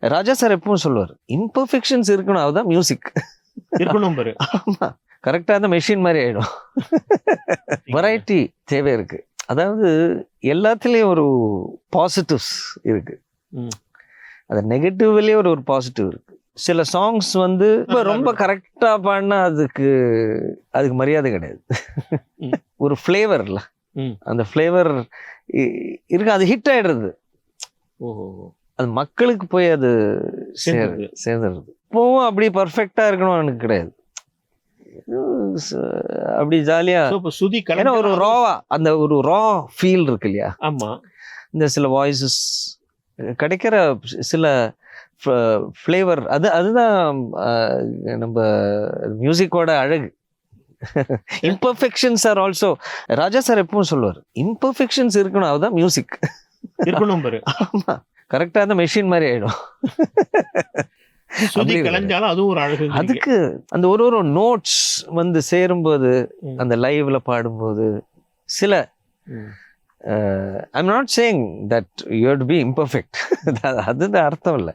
ராஜா sir எப்பவும் சொல்லுவார், imperfections இருக்கணும், அதுதான் மியூசிக் இருக்கணும் பாரு. ஆமா, கரெக்டாக அந்த மெஷின் மாதிரி ஆயிடும். வெரைட்டி தேவை இருக்கு. அதாவது எல்லாத்துலேயும் ஒரு பாசிட்டிவ்ஸ் இருக்கு. ம். அது நெகட்டிவ்லேயே ஒரு பாசிட்டிவ் இருக்கு. சில சாங்ஸ் வந்து இப்ப ரொம்ப கரெக்டா பாடினா அதுக்கு மரியாதை கிடையாது. ஒரு ஃப்ளேவர்ல ம். அந்த ஃப்ளேவர் இருக்கு, அது ஹிட் ஆயிடுறது. ஓஹோ. அது மக்களுக்கு போய் அது சேர்ந்துருது. சேர்ந்துடுது. இப்போவும் அப்படி பர்ஃபெக்டா இருக்கணும் எனக்கு கிடையாது. அப்படி ஜாலியா, So, இப்ப சுதி ஏன்னா கலைஞர் ஒரு ராவா, அந்த ஒரு ரா ஃபீல் இருக்கு இல்லையா, ஆமா. இந்த சில வாய்ஸஸ் கிடைக்கிற சில ஃப்ளேவர், அதுதான் நம்ம மியூசிக்கோட அழகு. Imperfections are also, Raja sir எப்பவும் சொல்லுவார், இம்பர்ஃபெக்ஷன்ஸ் இருக்கணும், அதுதான் மியூசிக் இருக்கணும் பாரு. ஆமா, கரெக்டா அந்த மெஷின் மாதிரி ஆயிடும். சுதி அப்படி கலைஞ்சாலும் அதுவும் ஒரு அழகு. அதுக்கு அந்த ஒரு நோட்ஸ் வந்து சேரும்போது, அந்த லைவ்ல பாடும்போது சில I am not saying that you have to be imperfect, அதுதான் அர்த்தம் இல்லை.